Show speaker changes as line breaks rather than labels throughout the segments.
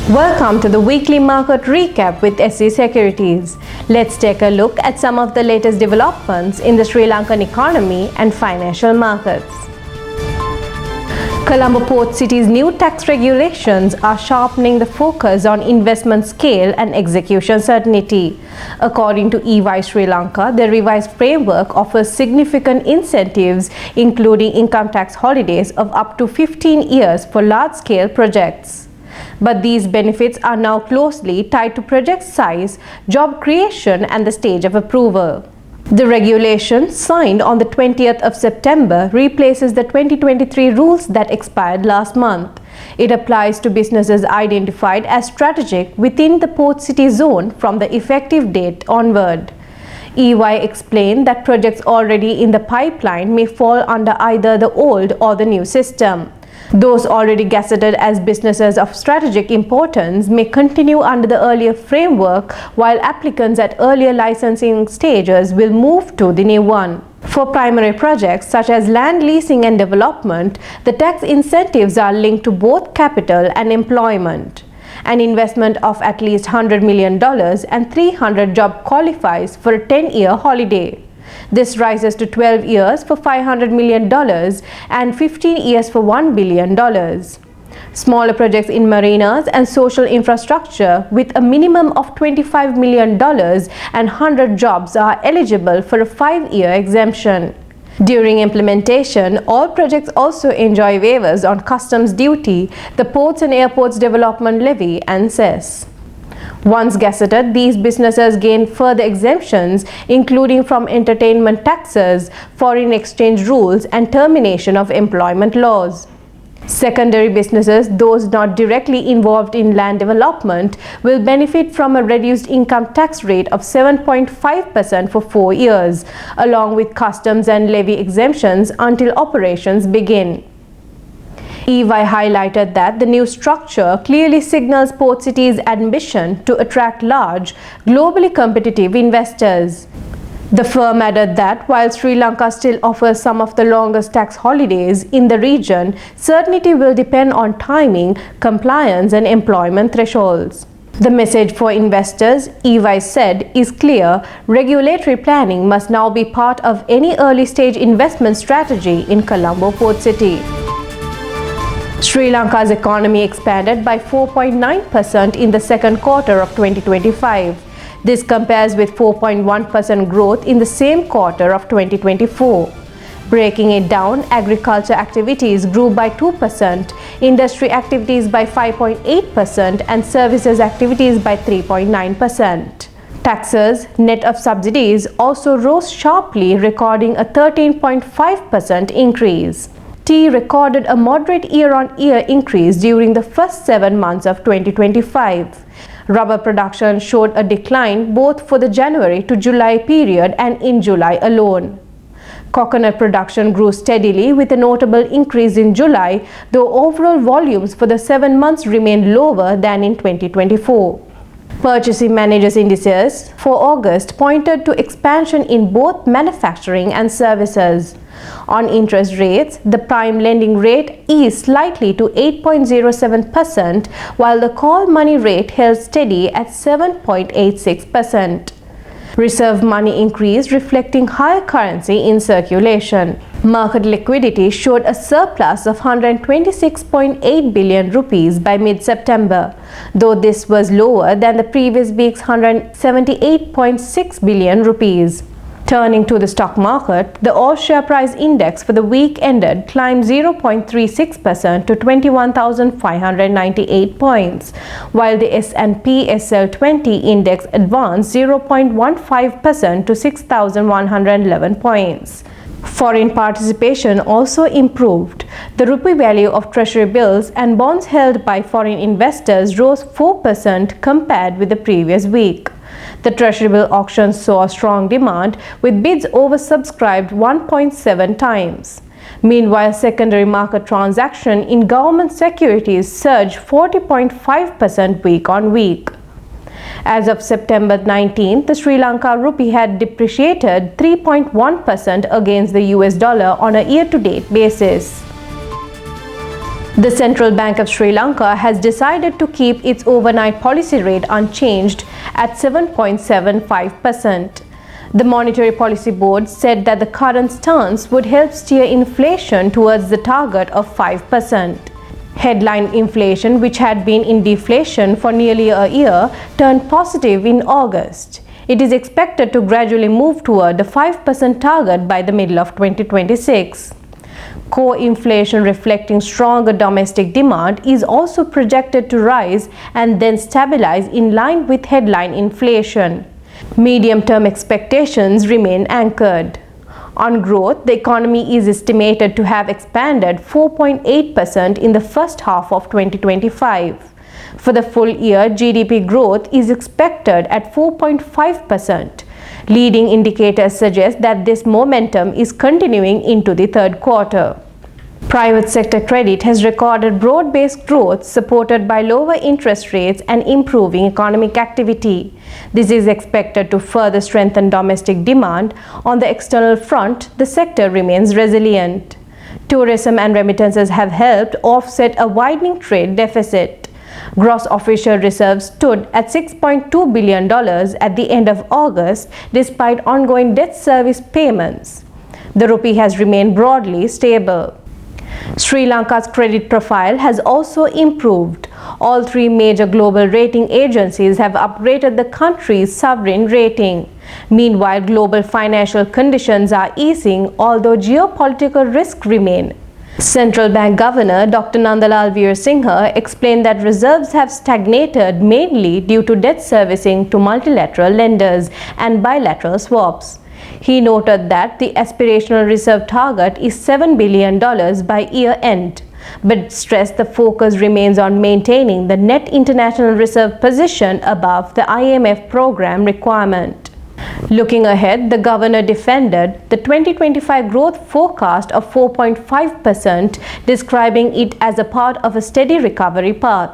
Welcome to the weekly market recap with SC Securities. Let's take a look at some of the latest developments in the Sri Lankan economy and financial markets. Colombo Port City's new tax regulations are sharpening the focus on investment scale and execution certainty. According to EY Sri Lanka, the revised framework offers significant incentives, including income tax holidays of up to 15 years for large-scale projects. But these benefits are now closely tied to project size, job creation, and the stage of approval. The regulation, signed on the 20th of September, replaces the 2023 rules that expired last month. It applies to businesses identified as strategic within the Port City zone from the effective date onward. EY explained that projects already in the pipeline may fall under either the old or the new system. Those already gazetted as businesses of strategic importance may continue under the earlier framework, while applicants at earlier licensing stages will move to the new one. For primary projects such as land leasing and development, the tax incentives are linked to both capital and employment. An investment of at least $100 million and 300 jobs qualifies for a 10-year holiday. This rises to 12 years for $500 million and 15 years for $1 billion. Smaller projects in marinas and social infrastructure with a minimum of $25 million and 100 jobs are eligible for a 5-year exemption. During implementation, all projects also enjoy waivers on customs duty, the Ports and Airports Development Levy, and cess. Once gazetted, these businesses gain further exemptions, including from entertainment taxes, foreign exchange rules, and termination of employment laws. Secondary businesses, those not directly involved in land development, will benefit from a reduced income tax rate of 7.5% for 4 years, along with customs and levy exemptions until operations begin. EY highlighted that the new structure clearly signals Port City's ambition to attract large, globally competitive investors. The firm added that while Sri Lanka still offers some of the longest tax holidays in the region, certainty will depend on timing, compliance, and employment thresholds. The message for investors, EY said, is clear: regulatory planning must now be part of any early-stage investment strategy in Colombo Port City. Sri Lanka's economy expanded by 4.9% in the second quarter of 2025. This compares with 4.1% growth in the same quarter of 2024. Breaking it down, agriculture activities grew by 2%, industry activities by 5.8%, and services activities by 3.9%. Taxes, net of subsidies, also rose sharply, recording a 13.5% increase. Tea recorded a moderate year-on-year increase during the first 7 months of 2025. Rubber production showed a decline both for the January to July period and in July alone. Coconut production grew steadily with a notable increase in July, though overall volumes for the 7 months remained lower than in 2024. Purchasing Managers' Indices for August pointed to expansion in both manufacturing and services. On interest rates, the prime lending rate eased slightly to 8.07%, while the call money rate held steady at 7.86%. Reserve money increased, reflecting higher currency in circulation. Market liquidity showed a surplus of 126.8 billion rupees by mid-September, though this was lower than the previous week's 178.6 billion rupees. Turning to the stock market, the all-share price index for the week ended climbed 0.36% to 21,598 points, while the S&P SL20 index advanced 0.15% to 6,111 points. Foreign participation also improved. The rupee value of Treasury bills and bonds held by foreign investors rose 4% compared with the previous week. The Treasury bill auction saw strong demand, with bids oversubscribed 1.7 times. Meanwhile, secondary market transaction in government securities surged 40.5% week on week. As of September 19, the Sri Lanka rupee had depreciated 3.1% against the US dollar on a year-to-date basis. The Central Bank of Sri Lanka has decided to keep its overnight policy rate unchanged at 7.75%. The Monetary Policy Board said that the current stance would help steer inflation towards the target of 5%. Headline inflation, which had been in deflation for nearly a year, turned positive in August. It is expected to gradually move toward the 5% target by the middle of 2026. Core inflation, reflecting stronger domestic demand, is also projected to rise and then stabilize in line with headline inflation. Medium-term expectations remain anchored. On growth, the economy is estimated to have expanded 4.8% in the first half of 2025. For the full year, GDP growth is expected at 4.5%. Leading indicators suggest that this momentum is continuing into the third quarter. Private sector credit has recorded broad-based growth supported by lower interest rates and improving economic activity. This is expected to further strengthen domestic demand. On the external front, the sector remains resilient. Tourism and remittances have helped offset a widening trade deficit. Gross official reserves stood at $6.2 billion at the end of August, despite ongoing debt service payments. The rupee has remained broadly stable. Sri Lanka's credit profile has also improved. All three major global rating agencies have upgraded the country's sovereign rating. Meanwhile, global financial conditions are easing, although geopolitical risks remain. Central Bank Governor Dr. Nandalal Veerasinghe explained that reserves have stagnated mainly due to debt servicing to multilateral lenders and bilateral swaps. He noted that the aspirational reserve target is $7 billion by year end, but stressed the focus remains on maintaining the net international reserve position above the IMF program requirement. Looking ahead, the governor defended the 2025 growth forecast of 4.5%, describing it as a part of a steady recovery path.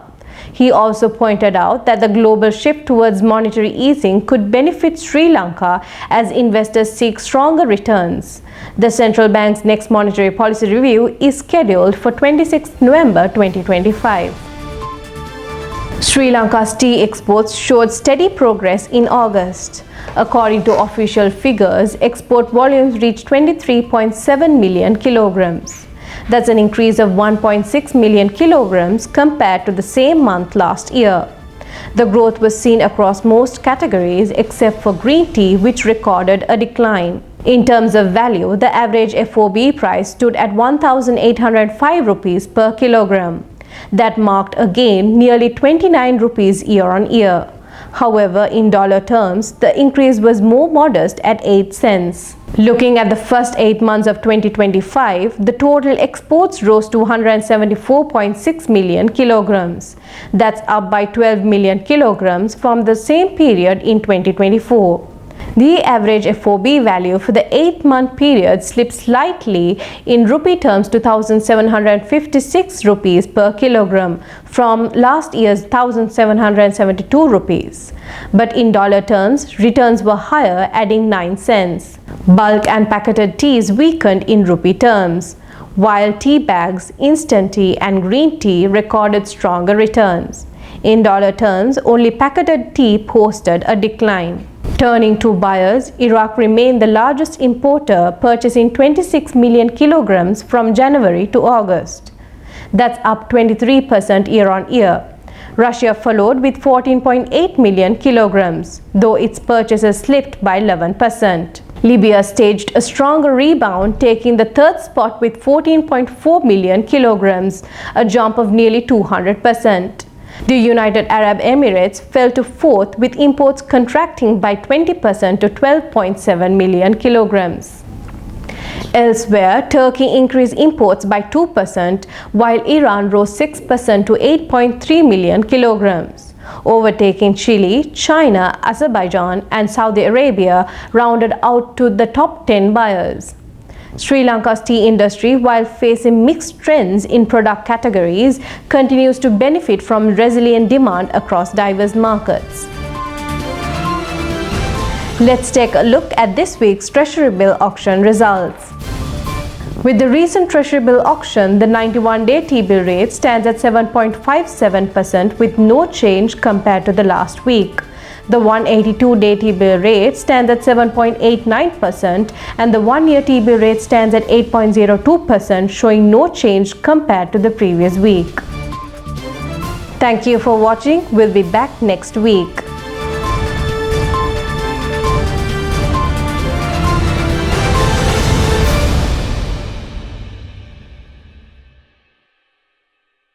He also pointed out that the global shift towards monetary easing could benefit Sri Lanka as investors seek stronger returns. The central bank's next monetary policy review is scheduled for 26 November 2025. Sri Lanka's tea exports showed steady progress in August. According to official figures, export volumes reached 23.7 million kilograms. That's an increase of 1.6 million kilograms compared to the same month last year. The growth was seen across most categories except for green tea, which recorded a decline. In terms of value, the average FOB price stood at 1,805 rupees per kilogram. That marked a gain nearly 29 rupees year on year. However, in dollar terms, the increase was more modest at 8 cents. Looking at the first 8 months of 2025, the total exports rose to 174.6 million kilograms. That's up by 12 million kilograms from the same period in 2024. The average FOB value for the 8-month period slipped slightly in rupee terms to 1,756 rupees per kilogram from last year's 1,772 rupees. But in dollar terms, returns were higher, adding 9 cents. Bulk and packeted teas weakened in rupee terms, while tea bags, instant tea and green tea recorded stronger returns. In dollar terms, only packeted tea posted a decline. Turning to buyers, Iraq remained the largest importer, purchasing 26 million kilograms from January to August. That's up 23% year on year. Russia followed with 14.8 million kilograms, though its purchases slipped by 11%. Libya staged a stronger rebound, taking the third spot with 14.4 million kilograms, a jump of nearly 200%. The United Arab Emirates fell to fourth, with imports contracting by 20% to 12.7 million kilograms. Elsewhere, Turkey increased imports by 2%, while Iran rose 6% to 8.3 million kilograms. Overtaking Chile, China, Azerbaijan, and Saudi Arabia rounded out to the top 10 buyers. Sri Lanka's tea industry, while facing mixed trends in product categories, continues to benefit from resilient demand across diverse markets. Let's take a look at this week's Treasury Bill auction results. With the recent Treasury Bill auction, the 91-day T-bill rate stands at 7.57% with no change compared to the last week. The 182-day T-bill rate stands at 7.89% and the 1-year T-bill rate stands at 8.02%, showing no change compared to the previous week. Thank you for watching. We'll be back next week.